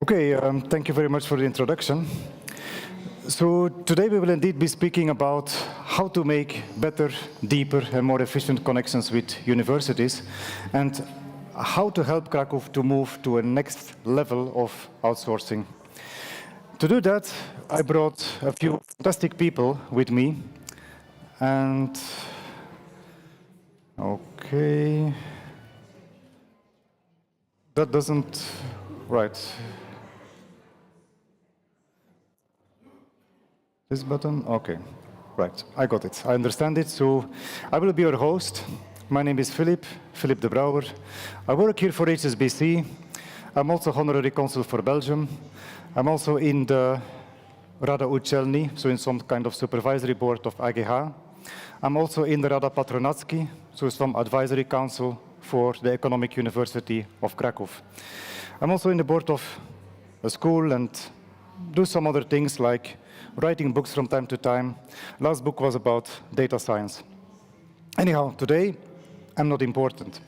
Okay, thank you very much for the introduction. So today we will indeed be speaking about how to make better, deeper and more efficient connections with universities and how to help Kraków to move to a next level of outsourcing. To do that, I brought a few fantastic people with me. And okay, that doesn't, right. This button? Okay, right, I got it, I understand it. So I will be your host. My name is Philippe de Brouwer. I work here for HSBC. I'm also honorary consul for Belgium. I'm also in the Rada Uczelni, so in some kind of supervisory board of AGH. I'm also in the Rada Patronacki, so some advisory council for the Economic University of Kraków. I'm also in the board of a school and do some other things like writing books from time to time. Last book was about data science. Anyhow, today, I'm not important.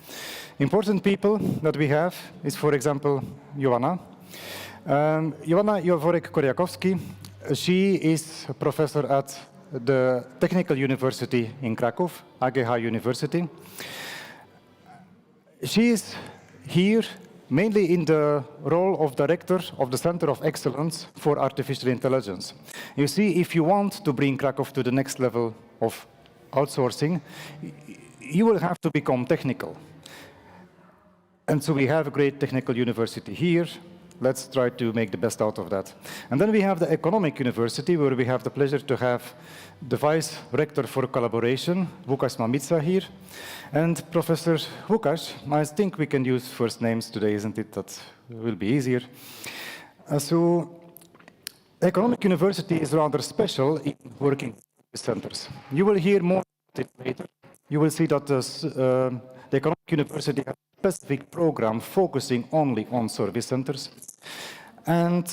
Important people that we have is, for example, Joanna. Joanna Jaworek-Korjakowski. She is a professor at the Technical University in Kraków, AGH University. She is here mainly in the role of director of the Center of Excellence for Artificial Intelligence. You see, if you want to bring Kraków to the next level of outsourcing, you will have to become technical. And so we have a great technical university here. Let's try to make the best out of that. And then we have the Economic University, where we have the pleasure to have the Vice Rector for Collaboration, Łukasz Mamica here. And Professor Łukasz, I think we can use first names today, isn't it? That will be easier. So Economic University is rather special in working with centers. You will hear more about it later. You will see that the Economic University has a specific program focusing only on service centers. And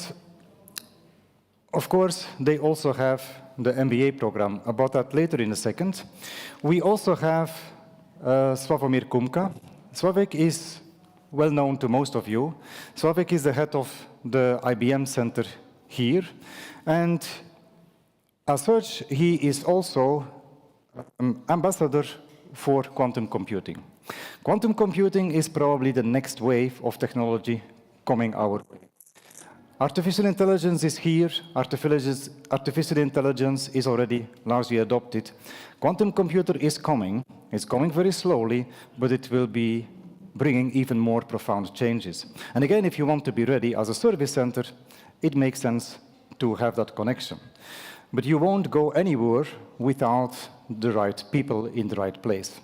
of course, they also have the MBA program. About that later in a second. We also have Sławomir Kumka. Sławek is well known to most of you. Sławek is the head of the IBM Center here. And as such, he is also ambassador for quantum computing. Quantum computing is probably the next wave of technology coming our way. Artificial intelligence is here. Artificial intelligence is already largely adopted. Quantum computer is coming. It's coming very slowly, but it will be bringing even more profound changes. And again, if you want to be ready as a service center, it makes sense to have that connection. But you won't go anywhere without the right people in the right place.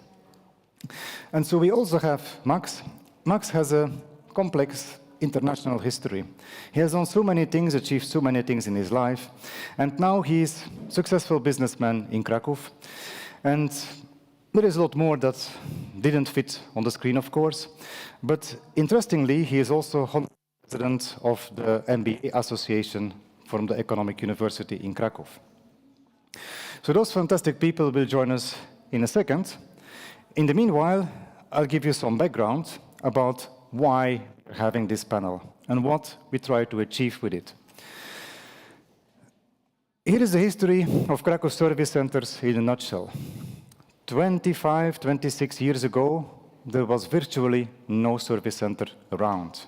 And so we also have Max. Max has a complex international history. He has done so many things, achieved so many things in his life, and now he's a successful businessman in Kraków. And there is a lot more that didn't fit on the screen, of course, but interestingly, he is also president of the MBA Association from the Economic University in Kraków. So those fantastic people will join us in a second. In the meanwhile, I'll give you some background about why we're having this panel and what we try to achieve with it. Here is the history of Kraków service centers in a nutshell. 25, 26 years ago, there was virtually no service center around.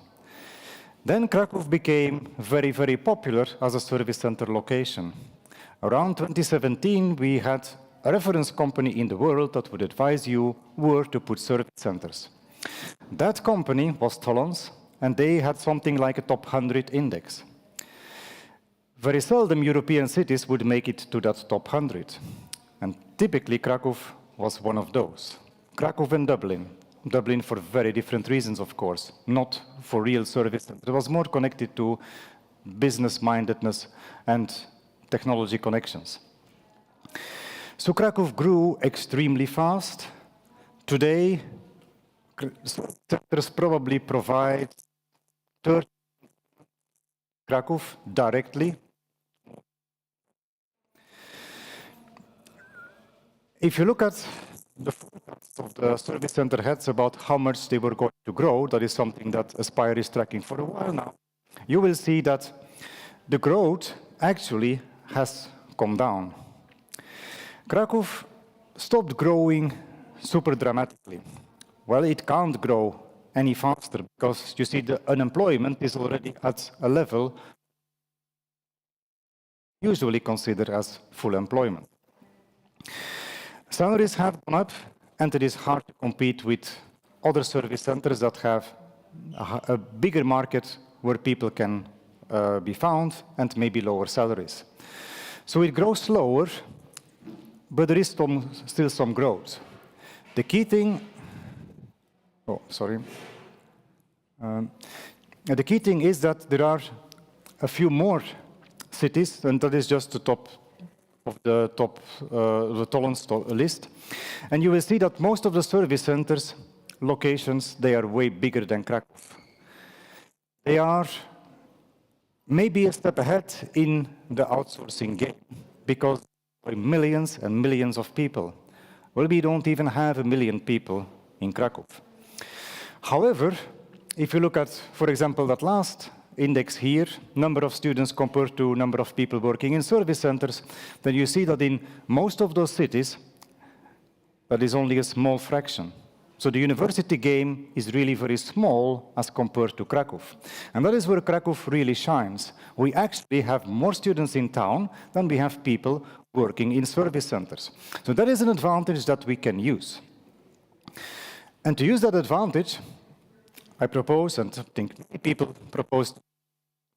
Then Kraków became very, very popular as a service center location. Around 2017, we had a reference company in the world that would advise you where to put service centers. That company was Tollens, and they had something like a top 100 index. Very seldom European cities would make it to that top 100. And typically Kraków was one of those. Kraków and Dublin. Dublin for very different reasons, of course, not for real service. It was more connected to business-mindedness and technology connections. So Kraków grew extremely fast. Today, centers probably provide 30 Kraków directly, If you look at the forecast of the service center heads about how much they were going to grow, that is something that Aspire is tracking for a while now, you will see that the growth actually has come down. Kraków stopped growing super dramatically. Well, it can't grow any faster because you see the unemployment is already at a level usually considered as full employment. Salaries have gone up, and it is hard to compete with other service centers that have a bigger market where people can be found and maybe lower salaries. So it grows slower, but there is still some growth. The key thing, the key thing is that there are a few more cities, and that is just the top of the Tollens list. And you will see that most of the service centers locations, they are way bigger than Kraków. They are maybe a step ahead in the outsourcing game because there are millions and millions of people. Well, we don't even have 1 million people in Kraków. However, if you look at, for example, that last index here, number of students compared to number of people working in service centers, then you see that in most of those cities, that is only a small fraction. So the university game is really very small as compared to Kraków. And that is where Kraków really shines. We actually have more students in town than we have people working in service centers. So that is an advantage that we can use. And to use that advantage, I propose, and I think many people propose,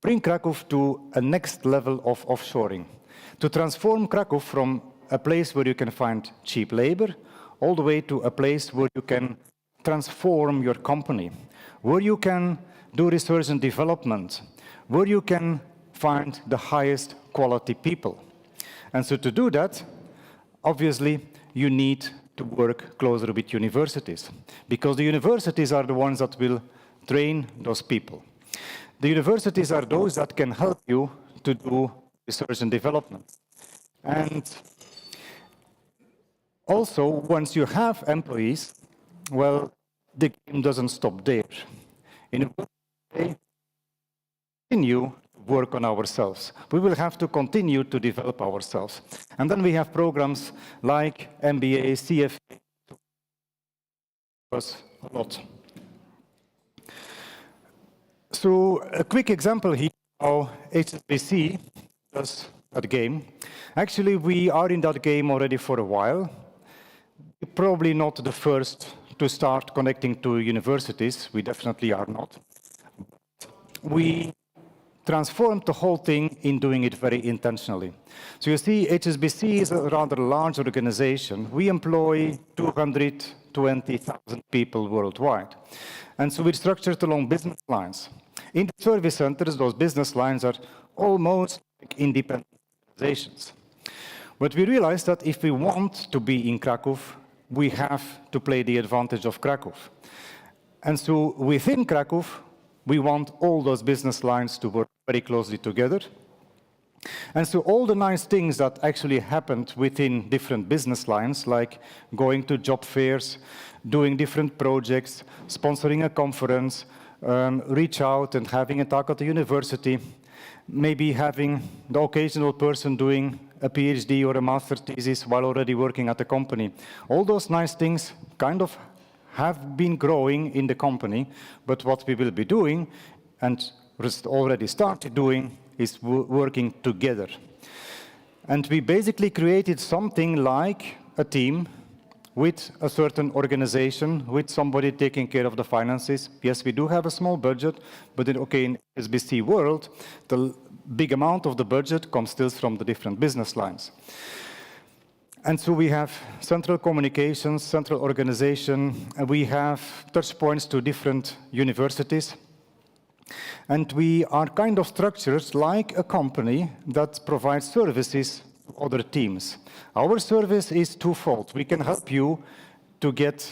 bring Kraków to a next level of offshoring. To transform Kraków from a place where you can find cheap labor all the way to a place where you can transform your company, where you can do research and development, where you can find the highest quality people. And so to do that, obviously, you need to work closer with universities, because the universities are the ones that will train those people. The universities are those that can help you to do research and development. And also, once you have employees, well, the game doesn't stop there. In a way, continue to work on ourselves. We will have to continue to develop ourselves. And then we have programs like MBA, CFA, was a lot. So a quick example here how HSBC does that game. Actually, we are in that game already for a while. Probably not the first to start connecting to universities. We definitely are not. We transformed the whole thing in doing it very intentionally. So you see, HSBC is a rather large organization. We employ 220,000 people worldwide. And so we structured along business lines. In the service centers, those business lines are almost like independent organizations. But we realized that if we want to be in Kraków, we have to play the advantage of Kraków. And so within Kraków, we want all those business lines to work very closely together. And so all the nice things that actually happened within different business lines, like going to job fairs, doing different projects, sponsoring a conference, reach out and having a talk at the university, maybe having the occasional person doing a PhD or a master's thesis while already working at the company. All those nice things kind of have been growing in the company, but what we will be doing, and already started doing, is working together. And we basically created something like a team with a certain organization, with somebody taking care of the finances. Yes, we do have a small budget, but in SBC world, the big amount of the budget comes still from the different business lines. And so we have central communications, central organization, and we have touch points to different universities. And we are kind of structured like a company that provides services to other teams. Our service is twofold. We can help you to get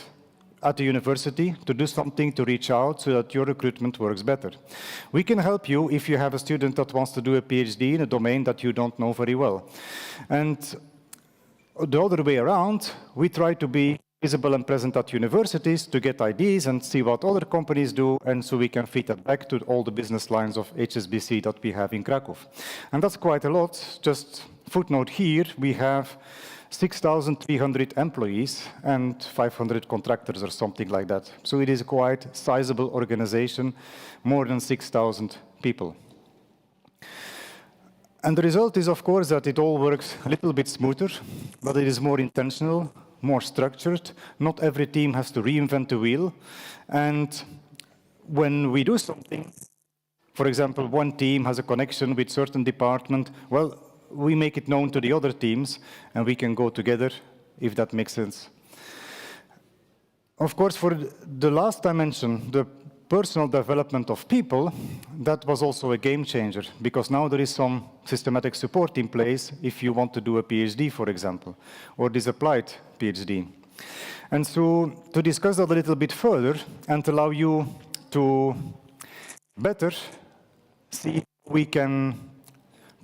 at the university, to do something to reach out so that your recruitment works better. We can help you if you have a student that wants to do a PhD in a domain that you don't know very well. And The other way around, we try to be visible and present at universities to get ideas and see what other companies do, and so we can feed that back to all the business lines of HSBC that we have in Kraków. And that's quite a lot. Just footnote here, we have 6,300 employees and 500 contractors or something like that. So it is a quite sizable organization, more than 6,000 people. And the result is, of course, that it all works a little bit smoother, but it is more intentional, more structured. Not every team has to reinvent the wheel. And when we do something, for example, one team has a connection with certain department, well, we make it known to the other teams, and we can go together, if that makes sense. Of course, for the last dimension, the personal development of people, that was also a game changer, because now there is some systematic support in place if you want to do a PhD, for example, or this applied PhD. And so to discuss that a little bit further and allow you to better see if we can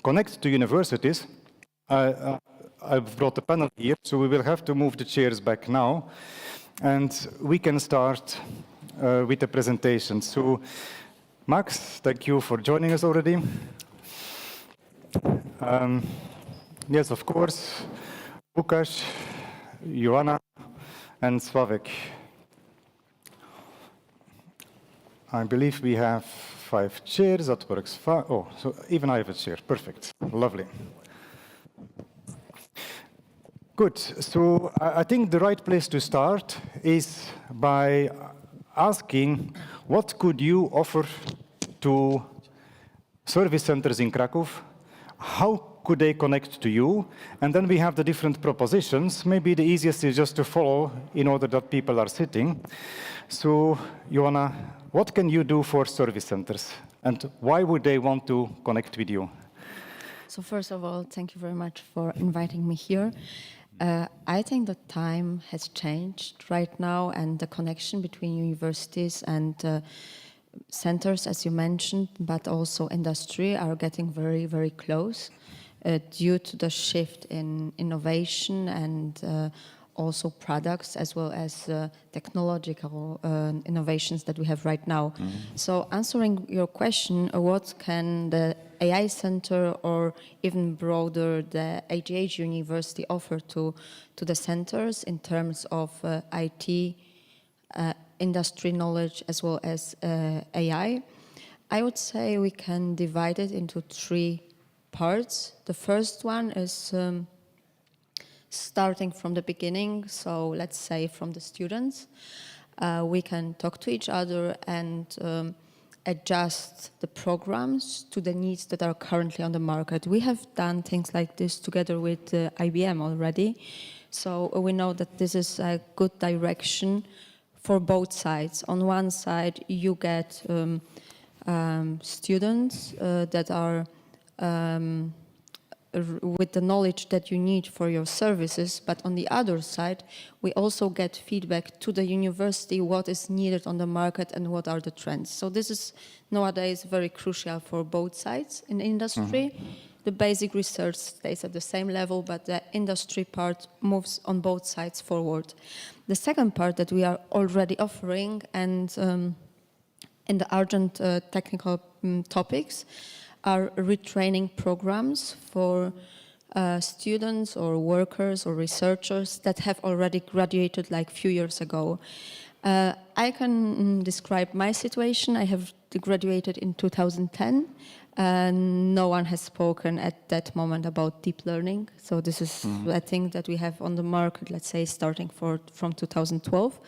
connect to universities, I've brought a panel here, so we will have to move the chairs back now, and we can start with the presentation. So, Max, thank you for joining us already. Yes, of course, Łukasz, Joanna, and Sławek. I believe we have 5 chairs, that works fine. Oh, so even I have a chair, perfect, lovely. Good, so I think the right place to start is by asking what could you offer to service centers in Kraków? How could they connect to you? And then we have the different propositions. Maybe the easiest is just to follow in order that people are sitting. So, Joanna, what can you do for service centers? And why would they want to connect with you? So first of all, thank you very much for inviting me here. I think the time has changed right now, and the connection between universities and centers, as you mentioned, but also industry, are getting very, very close due to the shift in innovation and also products, as well as technological innovations that we have right now. Mm-hmm. So answering your question, what can the AI Center or even broader the AGH University offer to the centers in terms of IT, industry knowledge, as well as AI? I would say we can divide it into 3 parts. The first one is starting from the beginning, so let's say from the students. We can talk to each other and adjust the programs to the needs that are currently on the market. We have done things like this together with IBM already, so we know that this is a good direction for both sides. On one side, you get students that are with the knowledge that you need for your services, but on the other side, we also get feedback to the university what is needed on the market and what are the trends. So this is nowadays very crucial for both sides in industry. Mm-hmm. The basic research stays at the same level, but the industry part moves on both sides forward. The second part that we are already offering, and in the urgent technical topics, are retraining programs for students or workers or researchers that have already graduated like a few years ago. I can describe my situation. I have graduated in 2010. No one has spoken at that moment about deep learning. So this is a thing that we have on the market, let's say, starting from 2012.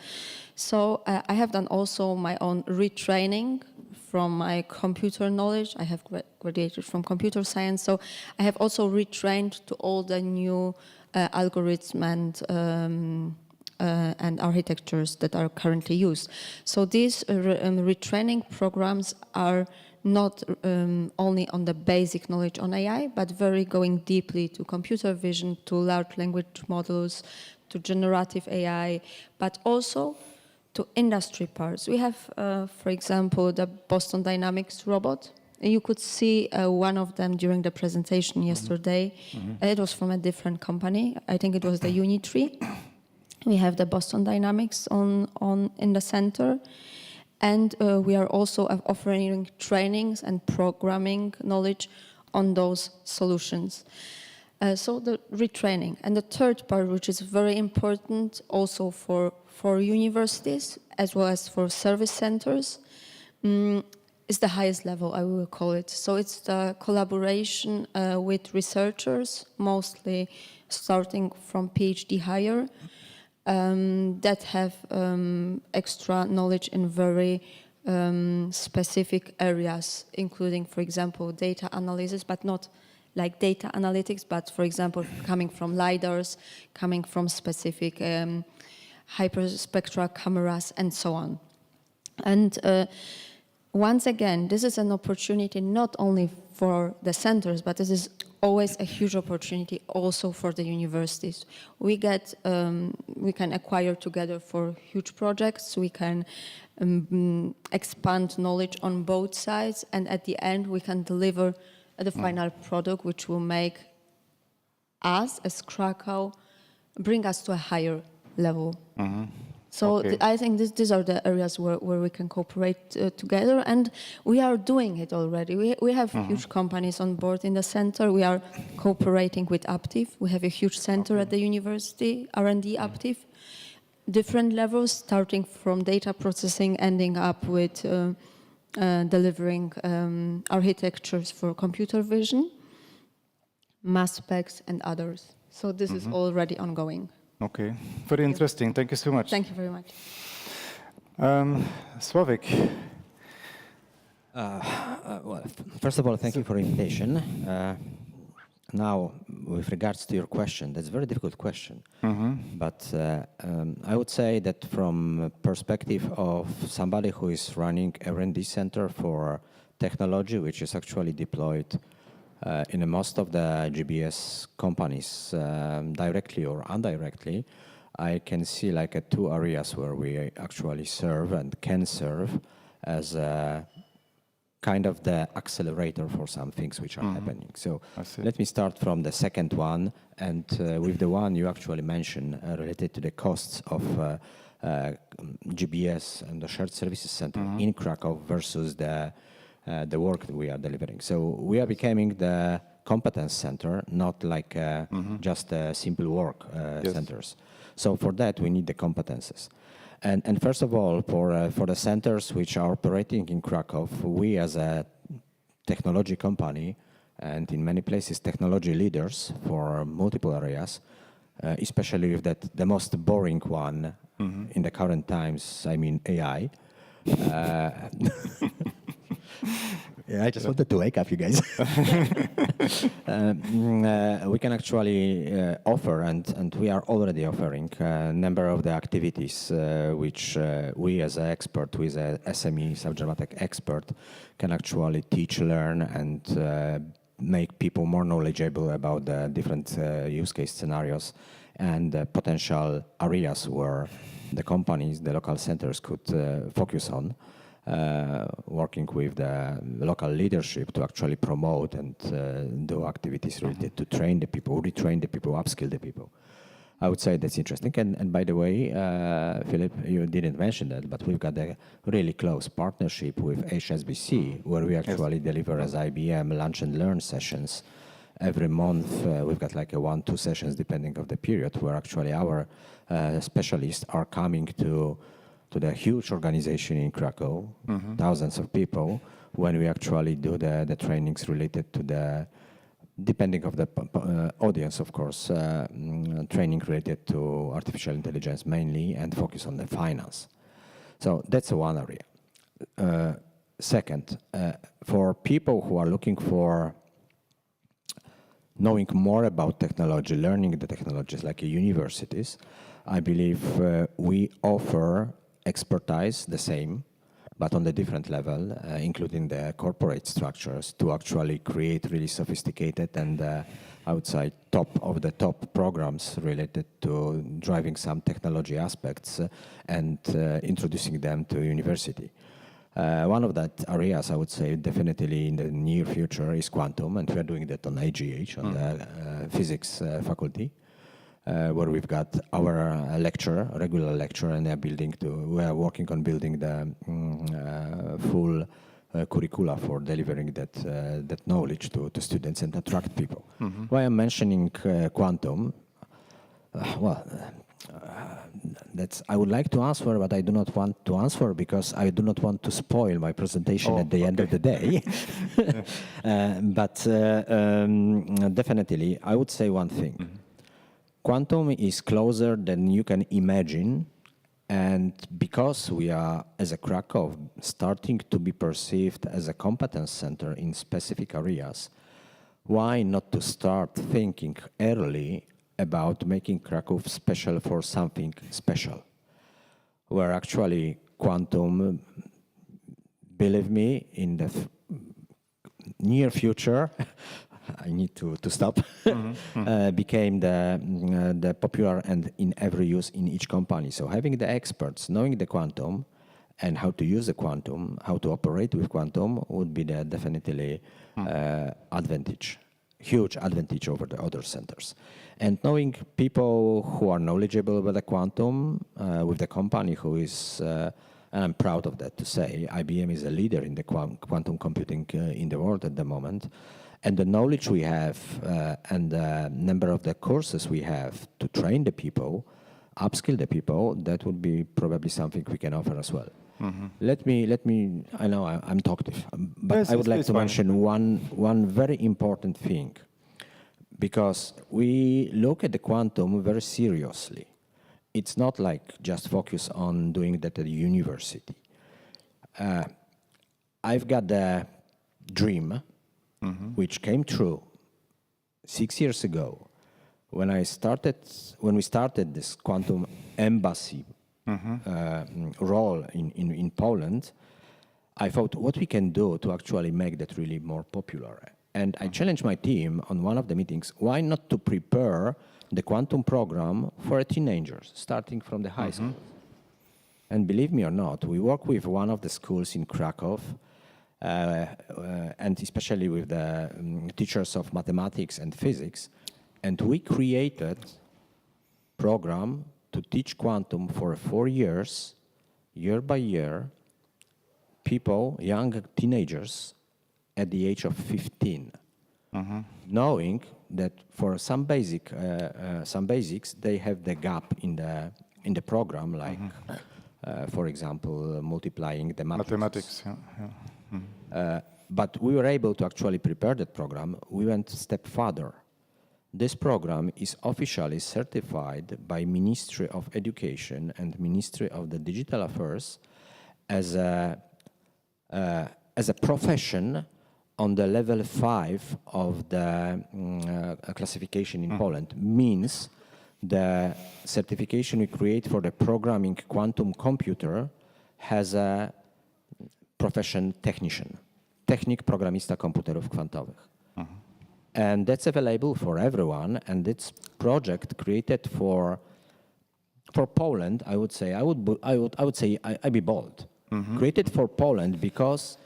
So I have done also my own retraining from my computer knowledge. I have graduated from computer science, so I have also retrained to all the new algorithms and architectures that are currently used. So these retraining programs are not only on the basic knowledge on AI, but very going deeply to computer vision, to large language models, to generative AI, but also to industry parts. We have, for example, the Boston Dynamics robot. You could see one of them during the presentation yesterday. It was from a different company. I think it was the Unitree. We have the Boston Dynamics in the center. And we are also offering trainings and programming knowledge on those solutions. So the retraining. And the third part, which is very important also for universities as well as for service centers, is the highest level, I will call it. So it's the collaboration with researchers, mostly starting from PhD higher, that have extra knowledge in very specific areas, including, for example, data analysis, but not like data analytics, but for example, coming from LiDARs, coming from specific hyperspectral cameras, and so on. And once again, this is an opportunity not only for the centers, but this is always a huge opportunity also for the universities. We can acquire together for huge projects. We can expand knowledge on both sides, and at the end, we can deliver the final product, which will make us as Krakow bring us to a higher level. So Okay. I think these are the areas where we can cooperate together, and we are doing it already. We have huge companies on board in the center. We are cooperating with Aptiv. We have a huge center at the university, R&D Aptiv. Different levels, starting from data processing, ending up with delivering architectures for computer vision, mass specs, and others. So this is already ongoing. Okay, very interesting. Thank you so much. Thank you very much. Sławek. Well, first of all, thank you for the invitation. Now, with regards to your question, that's a very difficult question. But I would say that from perspective of somebody who is running R&D center for technology, which is actually deployed in most of the GBS companies, directly or indirectly, I can see like two areas where we actually serve and can serve as a kind of the accelerator for some things which are happening. So let me start from the second one, and with the one you actually mentioned related to the costs of GBS and the shared services center in Krakow versus the work that we are delivering. So we are becoming the competence center, not like just simple work centers. So for that, we need the competences. And first of all, for the centers which are operating in Krakow, we as a technology company, and in many places technology leaders for multiple areas, especially with the most boring one in the current times, I mean AI. Yeah, I just wanted to wake up you guys. We can actually offer, and we are already offering a number of the activities which we as an expert, with a SME, subject matter expert, can actually teach, learn, and make people more knowledgeable about the different use case scenarios and potential areas where the companies, the local centers could focus on. Working with the local leadership to actually promote and do activities related to train the people, retrain the people, upskill the people. I would say that's interesting. And by the way, Philippe, you didn't mention that, but we've got a really close partnership with HSBC, where we actually deliver as IBM lunch and learn sessions. Every month, we've got like 1-2 sessions, depending on the period, where actually our specialists are coming to the huge organization in Krakow, thousands of people, when we actually do the trainings related to the, depending of the audience, of course, training related to artificial intelligence mainly, and focus on the finance. So that's one area. Second, for people who are looking for knowing more about technology, learning the technologies like universities, I believe we offer expertise the same, but on the different level, including the corporate structures, to actually create really sophisticated and I would say top of the top programs related to driving some technology aspects and introducing them to university. One of that areas, I would say, definitely in the near future is quantum, and we are doing that on AGH, on the physics faculty, where we've got our regular lecture, and we are working on building the full curricula for delivering that knowledge to students and attract people. Why I'm mentioning quantum? I would like to answer, but I do not want to answer because I do not want to spoil my presentation at the end of the day. But definitely, I would say one thing. Quantum is closer than you can imagine, and because we are, as a Kraków, starting to be perceived as a competence center in specific areas, why not to start thinking early about making Kraków special for something special, where actually quantum, believe me, in the near future, I need to stop, became the popular and in every use in each company. So having the experts, knowing the quantum and how to use the quantum, how to operate with quantum would be the definitely advantage. Huge advantage over the other centers. And knowing people who are knowledgeable about the quantum, with the company who is, and I'm proud of that to say, IBM is a leader in the quantum computing in the world at the moment. And the knowledge we have and the number of the courses we have to train the people, upskill the people, that would be probably something we can offer as well. Let me, I know I'm talkative, but Yes, I would like to fine. mention one very important thing, because we look at the quantum very seriously. It's not like just focus on doing that at the university. I've got the dream, which came true 6 years ago, when we started this quantum embassy role in Poland. I thought what we can do to actually make that really more popular. And I challenged my team on one of the meetings, why not to prepare the quantum program for teenagers, starting from the high school. And believe me or not, we work with one of the schools in Kraków, and especially with the teachers of mathematics and physics, and we created a program to teach quantum for 4 years, year by year, people, young teenagers, at the age of 15, knowing that for some basics, they have the gap in the program, like, for example, multiplying the Mathematics, but we were able to actually prepare that program. We went a step further. This program is officially certified by Ministry of Education and Ministry of the Digital Affairs as a profession on the level 5 of the classification in Poland. Means the certification we create for the programming quantum computer has a profession technician, technik programista komputerów kwantowych. And that's available for everyone, and it's project created for Poland. I would say I'd be bold. Created for Poland because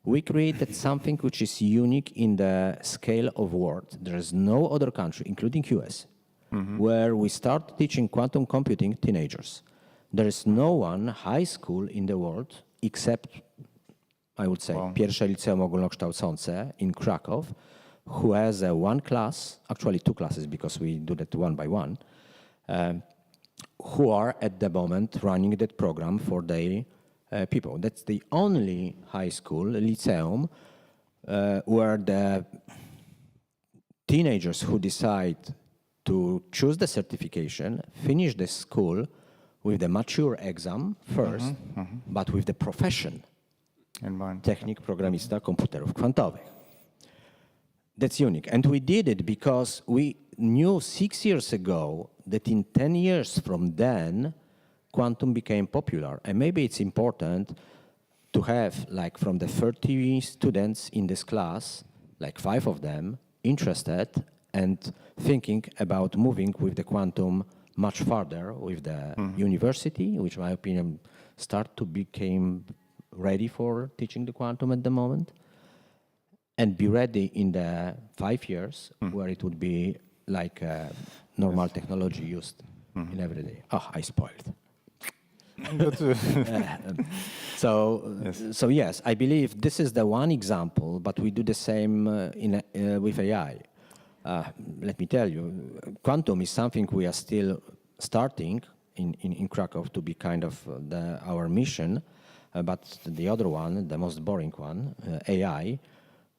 we created something which is unique in the scale of world. There is no other country, including US, where we start teaching quantum computing teenagers. There is no one high school in the world except, I would say, Pierwsze Liceum Ogólnokształcące in Kraków, who has one class, actually 2 classes because we do that one by one, who are at the moment running that program for their people. That's the only high school, lyceum, where the teenagers who decide to choose the certification finish the school with the mature exam first, but with the profession, technik programista komputerów kwantowych. That's unique. And we did it because we knew 6 years ago that in 10 years from then, quantum became popular. And maybe it's important to have, like, from the 30 students in this class, like 5 of them interested and thinking about moving with the quantum much further with the university, which in my opinion start to become ready for teaching the quantum at the moment, and be ready in the 5 years where it would be like normal technology used in every day. Oh, I spoiled. So yes, I believe this is the one example, but we do the same with AI. Let me tell you, quantum is something we are still starting in Kraków to be kind of our mission, but the other one, the most boring one, AI,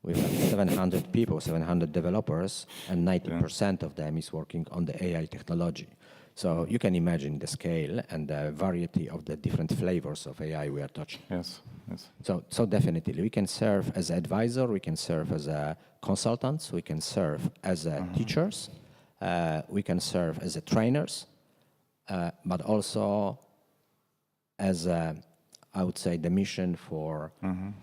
with 700 people, 700 developers, and 90% of them is working on the AI technology. So you can imagine the scale and the variety of the different flavors of AI we are touching. Yes, yes. So definitely, we can serve as an advisor, we can serve as a consultants, we can serve as a teachers, we can serve as a trainers, but also as a, I would say, the mission for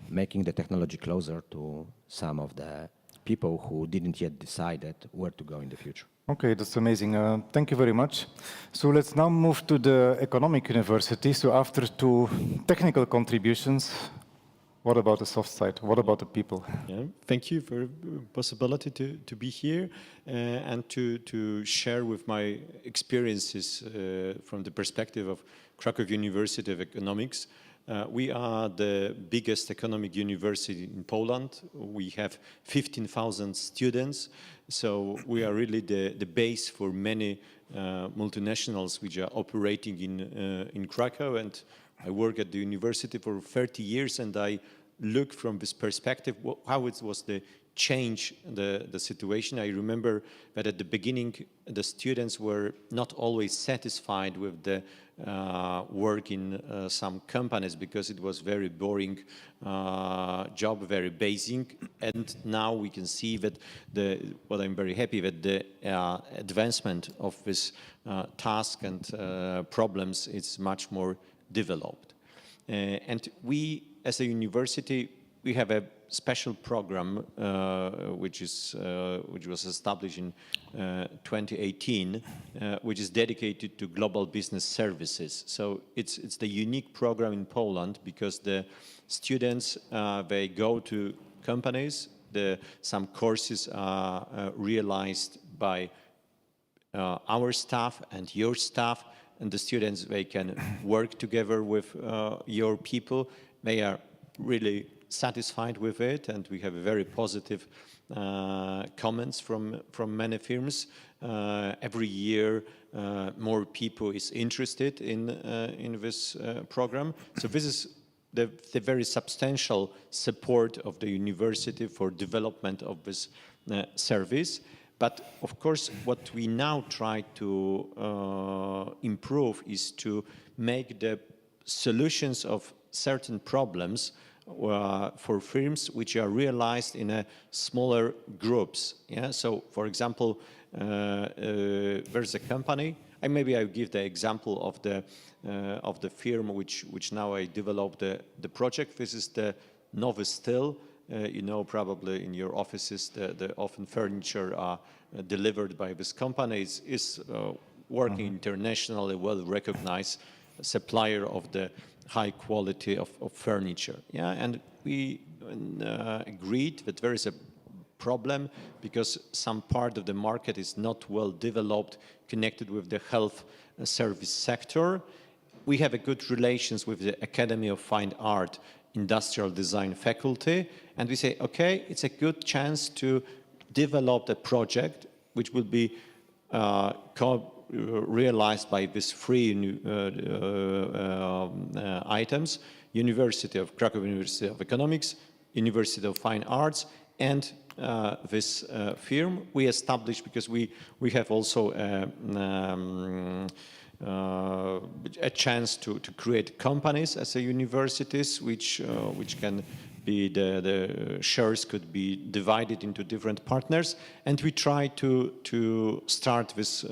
making the technology closer to some of the people who didn't yet decided where to go in the future. Okay, that's amazing. Thank you very much. So let's now move to the economic university. So after 2 technical contributions, what about the soft side? What about the people? Yeah, thank you for the possibility to be here and to share with my experiences from the perspective of Kraków University of Economics. We are the biggest economic university in Poland. We have 15,000 students, so we are really the base for many multinationals which are operating in Kraków. And I work at the university for 30 years, and I look from this perspective how it was the change the situation. I remember that at the beginning the students were not always satisfied with the work in some companies because it was very boring job, very basic. And now we can see that what I'm very happy that the advancement of this task and problems is much more developed. And we as a university, we have a special program which was established in 2018, which is dedicated to global business services. So it's the unique program in Poland because the students they go to companies. Some courses are realized by our staff and your staff, and the students they can work together with your people. They are really satisfied with it, and we have very positive comments from many firms. Every year, more people is interested in this program. So this is the very substantial support of the university for development of this service. But of course, what we now try to improve is to make the solutions of certain problems for firms which are realized in smaller groups. Yeah. So, for example, there's a company. And maybe I'll give the example of the firm which now I developed the project. This is the Nowy Styl. You know, probably in your offices, the often furniture are delivered by this company. Is working internationally, well recognized supplier of the high quality of furniture. Yeah, and we agreed that there is a problem because some part of the market is not well developed, connected with the health service sector. We have a good relations with the Academy of Fine Art, Industrial Design faculty, and we say, okay, it's a good chance to develop a project which will be realized by these 3 items: Kraków University of Economics, University of Fine Arts, and this firm we established because we have also a chance to create companies as a universities which can be the shares could be divided into different partners, and we try to start this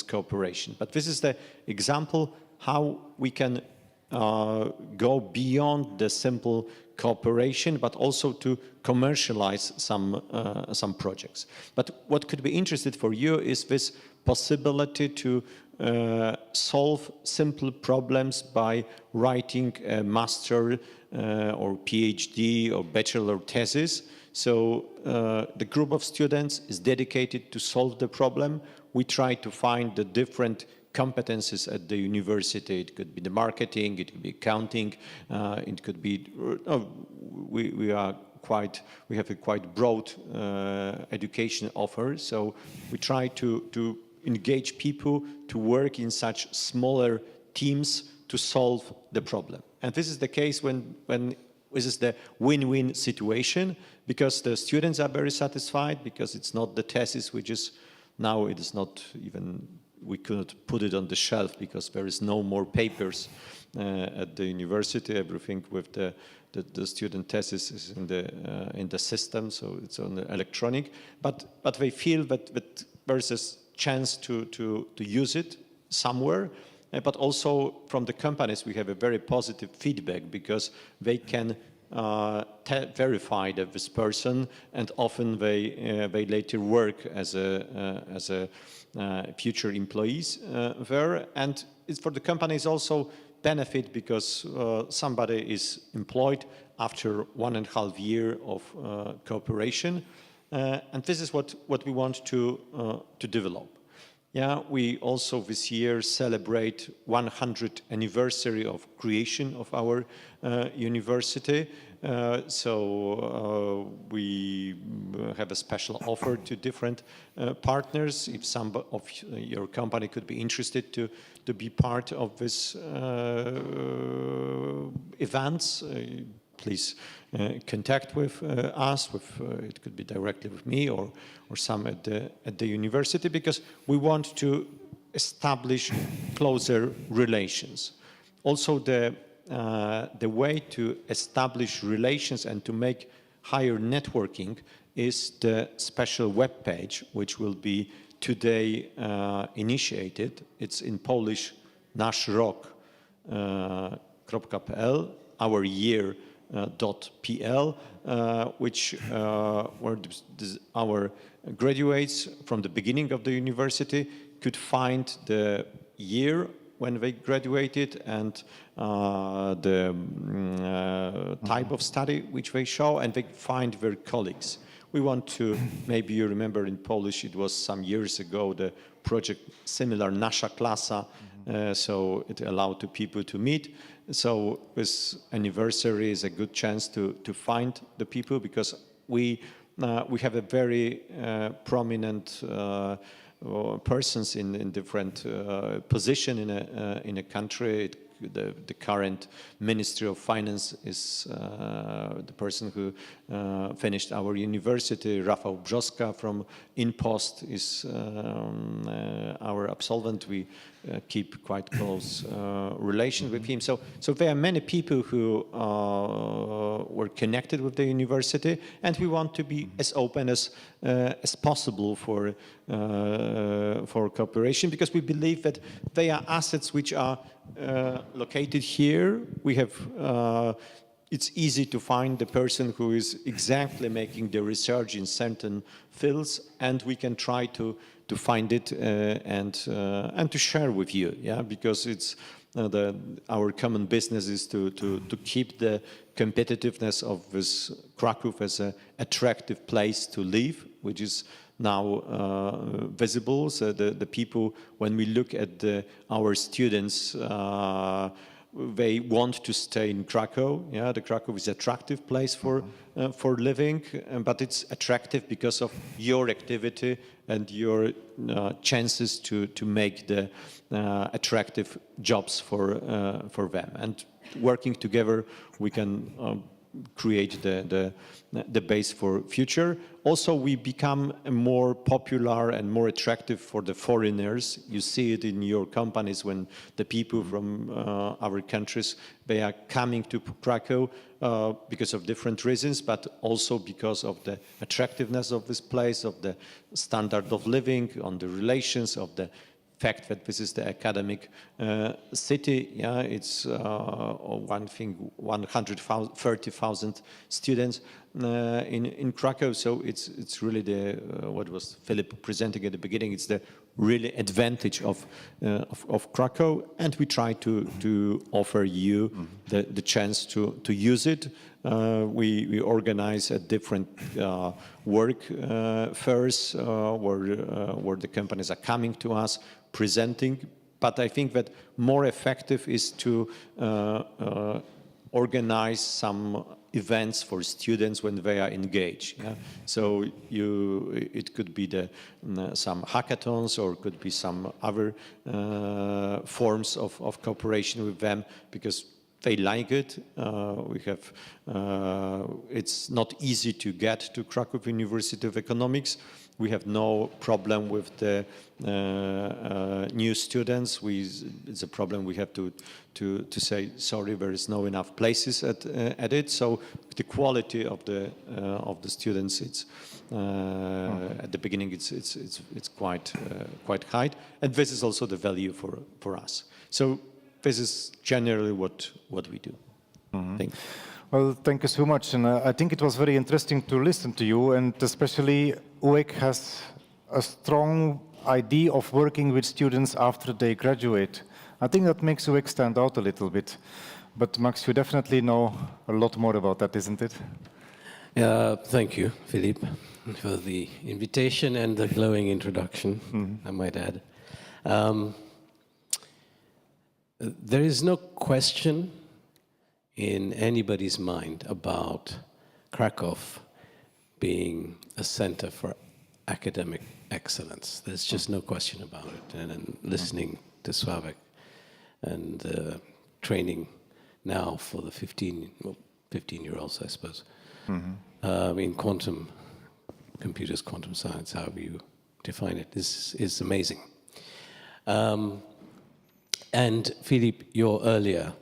cooperation. But this is the example how we can go beyond the simple cooperation, but also to commercialize some projects. But what could be interesting for you is this possibility to solve simple problems by writing a master or PhD or bachelor thesis. So the group of students is dedicated to solve the problem. We try to find the different competences at the university. It could be the marketing, it could be accounting, it could be, we have a quite broad education offer. So we try to engage people to work in such smaller teams to solve the problem. And this is the case when this is the win-win situation, because the students are very satisfied, because it's not the thesis which is, now it is not even, we couldn't put it on the shelf because there is no more papers at the university. Everything with the student thesis is in the system, so it's on the electronic. But they feel that there is a chance to use it somewhere. But also from the companies, we have a very positive feedback because they can verify that this person, and often they later work as a future employees there. And it's for the companies also benefit because somebody is employed after 1.5 years of cooperation. And this is what we want to develop. Yeah, we also this year celebrate 100th anniversary of creation of our university. So we have a special offer to different partners. If some of your company could be interested to be part of this events, please contact with us. It could be directly with me or some at the university, because we want to establish closer relations. Also, the way to establish relations and to make higher networking is the special web page, which will be today initiated. It's in Polish, nashrok.pl, our year. .pl, which where our graduates from the beginning of the university could find the year when they graduated and the type of study which they show, and they find their colleagues. We want to, maybe you remember in Polish, it was some years ago, the project similar, Nasza Klasa, so it allowed the people to meet. So this anniversary is a good chance to find the people, because we have a very prominent persons in different position in a country. The current Ministry of Finance is the person who finished our university. Rafał Brzoska from InPost is our absolvent. We keep quite close relation with him. So there are many people who were connected with the university, and we want to be as open as possible for cooperation, because we believe that they are assets which are located here. We have it's easy to find the person who is exactly making the research in certain fields, and we can try to find it and to share with you, yeah, because it's our common business is to keep the competitiveness of this Kraków as an attractive place to live, which is now visible. So the people, when we look at our students, they want to stay in Kraków. Yeah, the Kraków is an attractive place for living, but it's attractive because of your activity and your chances to make the attractive jobs for them. And working together, we can create the base for future. Also, we become more popular and more attractive for the foreigners. You see it in your companies when the people from our countries, they are coming to Kraków because of different reasons, but also because of the attractiveness of this place, of the standard of living, on the relations, of the fact that this is the academic city. Yeah, it's one thing, 130,000 students in Kraków. So it's really the what was Philippe presenting at the beginning. It's the really advantage of Kraków, and we try to offer you the chance to use it. We organize a different work fairs where the companies are coming to us, presenting. But I think that more effective is to organize some events for students when they are engaged. Yeah? So it could be some hackathons, or it could be some other forms of cooperation with them, because they like it. It's not easy to get to Kraków University of Economics. We have no problem with the new students. It's a problem we have to say, sorry, there is no enough places at it. So the quality of the students, it's at the beginning it's quite high, and this is also the value for us. So this is generally what we do. Thank you. Well, thank you so much. And I think it was very interesting to listen to you, and especially UEK has a strong idea of working with students after they graduate. I think that makes UEK stand out a little bit. But Max, you definitely know a lot more about that, isn't it? Thank you, Philippe, for the invitation and the glowing introduction, I might add. There is no question in anybody's mind about Kraków being a center for academic excellence. There's just no question about it. And listening to Sławek and training now for the 15-year-olds, I suppose, in quantum computers, quantum science, however you define it, is amazing. And Philippe, your earlier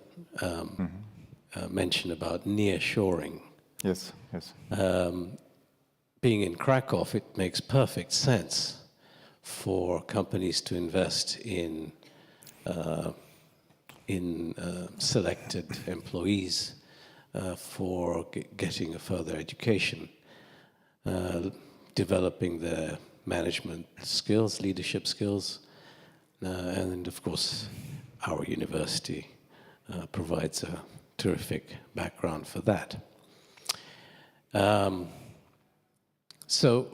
mention about nearshoring. Yes, yes. Being in Kraków, it makes perfect sense for companies to invest in selected employees for getting a further education, developing their management skills, leadership skills, and of course, our university provides a terrific background for that. So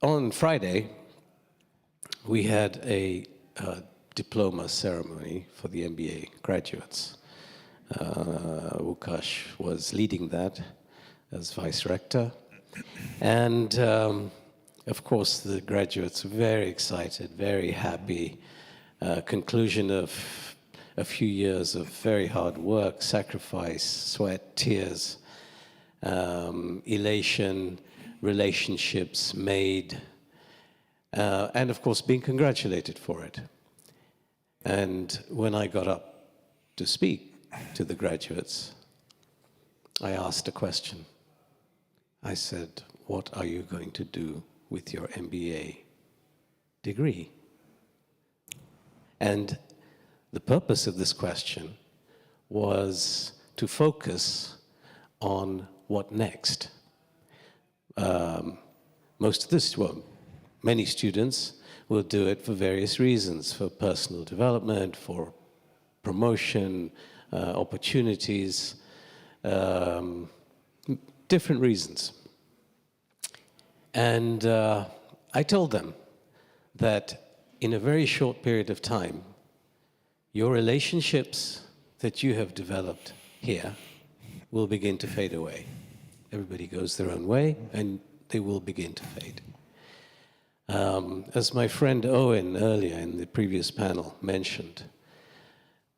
on Friday, we had a diploma ceremony for the MBA graduates. Łukasz was leading that as vice rector. And of course, the graduates were very excited, very happy. Conclusion of a few years of very hard work, sacrifice, sweat, tears, elation, relationships made, and of course being congratulated for it. And when I got up to speak to the graduates, I asked a question. I said, what are you going to do with your MBA degree? And the purpose of this question was to focus on what next. Many students will do it for various reasons, for personal development, for promotion, opportunities, different reasons. And I told them that in a very short period of time, your relationships that you have developed here will begin to fade away. Everybody goes their own way, and they will begin to fade. As my friend Owen earlier in the previous panel mentioned,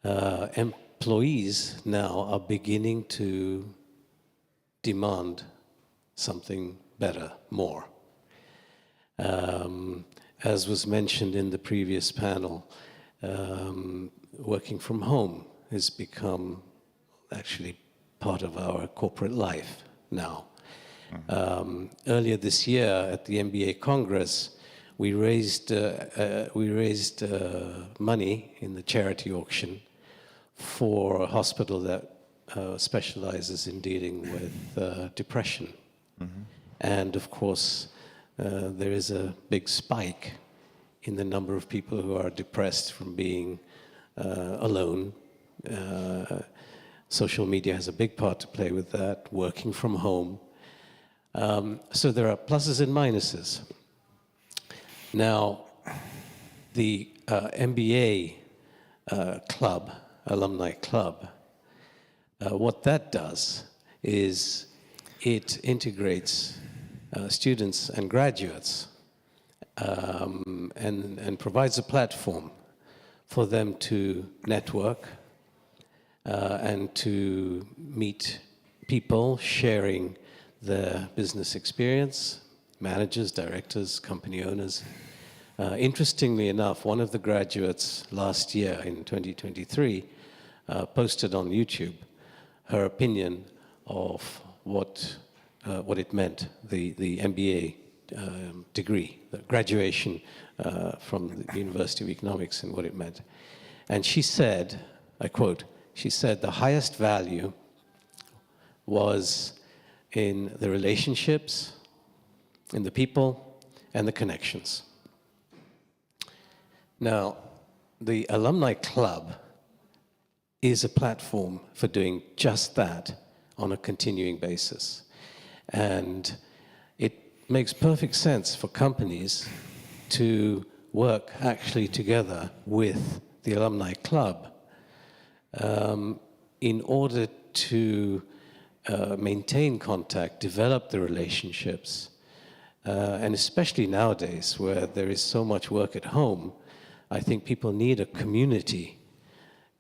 employees now are beginning to demand something better, more. As was mentioned in the previous panel, working from home has become actually part of our corporate life now. Earlier this year at the MBA Congress, we raised money in the charity auction for a hospital that specializes in dealing with depression. And of course, there is a big spike in the number of people who are depressed from being alone. Social media has a big part to play with that, working from home. So there are pluses and minuses. Now, the MBA club, alumni club, what that does is it integrates students and graduates and provides a platform for them to network and to meet people sharing their business experience, managers, directors, company owners. Interestingly enough, one of the graduates last year in 2023 posted on YouTube her opinion of what it meant, the MBA degree, the graduation from the University of Economics, and what it meant. And she said, I quote, she said, the highest value was in the relationships, in the people, and the connections. Now, the Alumni Club is a platform for doing just that on a continuing basis. And it makes perfect sense for companies to work actually together with the Alumni Club in order to maintain contact, develop the relationships, and especially nowadays where there is so much work at home, I think people need a community,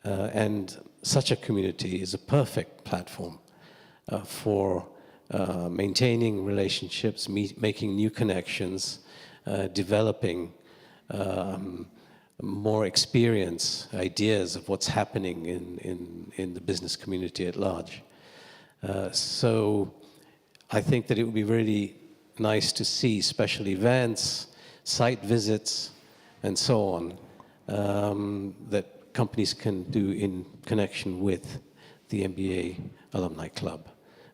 and such a community is a perfect platform for maintaining relationships, making new connections, developing more experience, ideas of what's happening in the business community at large. So I think that it would be really nice to see special events, site visits, and so on, that companies can do in connection with the MBA Alumni Club.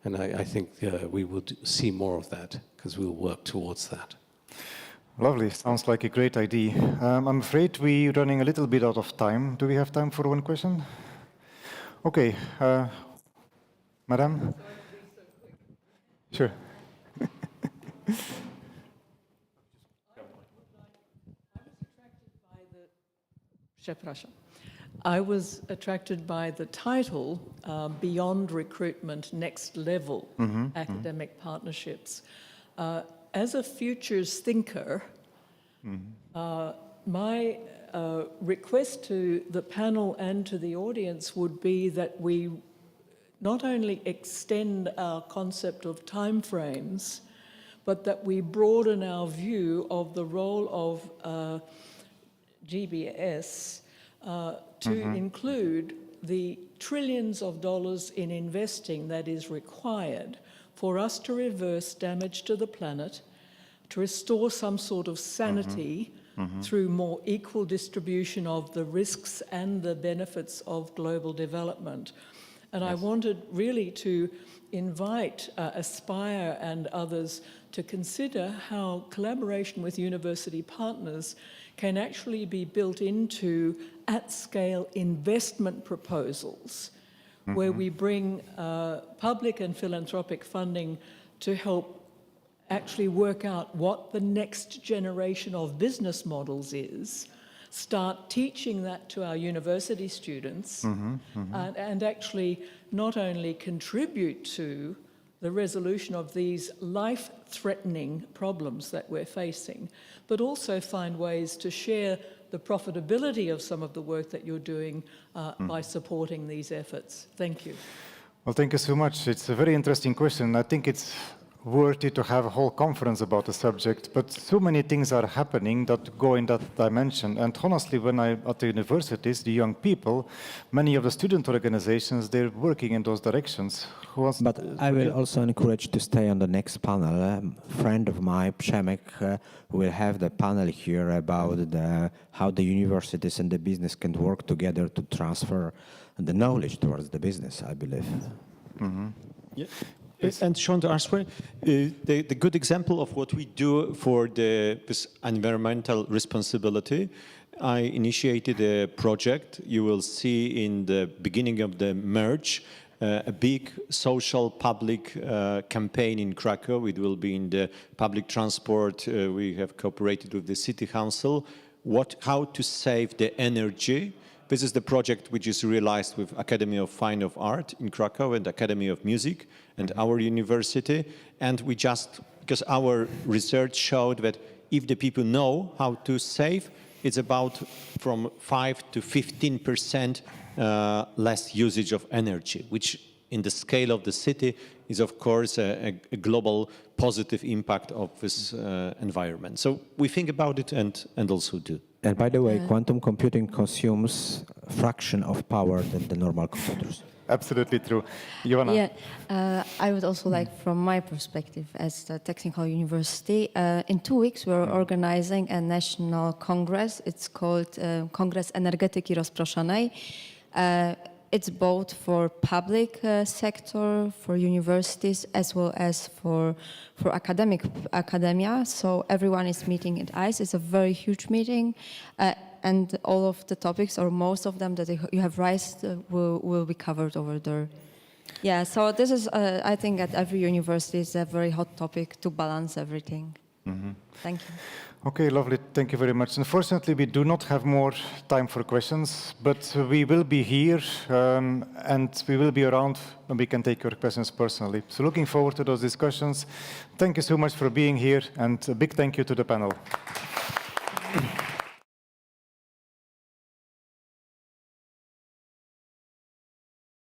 And I think we will see more of that, because we'll work towards that. Lovely. Sounds like a great idea. I'm afraid we're running a little bit out of time. Do we have time for one question? Okay. Madam? Sure. I was attracted by the title, Beyond Recruitment, Next Level Academic Partnerships. As a futures thinker, my request to the panel and to the audience would be that we not only extend our concept of timeframes, but that we broaden our view of the role of GBS to include the trillions of dollars in investing that is required for us to reverse damage to the planet, to restore some sort of sanity through more equal distribution of the risks and the benefits of global development. And I wanted really to invite Aspire and others to consider how collaboration with university partners can actually be built into at-scale investment proposals where we bring public and philanthropic funding to help actually work out what the next generation of business models is, start teaching that to our university students, and actually not only contribute to the resolution of these life-threatening problems that we're facing, but also find ways to share the profitability of some of the work that you're doing by supporting these efforts. Thank you. Well, thank you so much. It's a very interesting question. I think it's worthy to have a whole conference about the subject, but so many things are happening that go in that dimension. And honestly, when I'm at the universities, the young people, many of the student organizations, they're working in those directions. But I will also encourage to stay on the next panel. A friend of mine, Przemek, will have the panel here about how the universities and the business can work together to transfer the knowledge towards the business, I believe. Mm-hmm. Yeah. And Sean, to answer, the good example of what we do for this environmental responsibility, I initiated a project. You will see in the beginning of the March a big social public campaign in Krakow. It will be in the public transport. We have cooperated with the city council. How to save the energy. This is the project which is realized with Academy of Fine Art in Krakow and Academy of Music and our university. And we just, because our research showed that if the people know how to save, it's about from 5 to 15% less usage of energy, which in the scale of the city is of course a global positive impact of this environment. So we think about it and also do. And by the way, quantum computing consumes a fraction of power than the normal computers. Absolutely true. Joanna? Yeah, I would also like, from my perspective as the technical university, in 2 weeks we're organizing a national congress. It's called Kongres Energetyki Rozproszonej. It's both for public sector, for universities, as well as for academia. So everyone is meeting at ICE. It's a very huge meeting. And all of the topics, or most of them that you have raised, will be covered over there. Yeah, so this is, I think, at every university is a very hot topic to balance everything. Mm-hmm. Thank you. Okay, lovely. Thank you very much. Unfortunately, we do not have more time for questions, but we will be here and we will be around and we can take your questions personally. So looking forward to those discussions. Thank you so much for being here and a big thank you to the panel.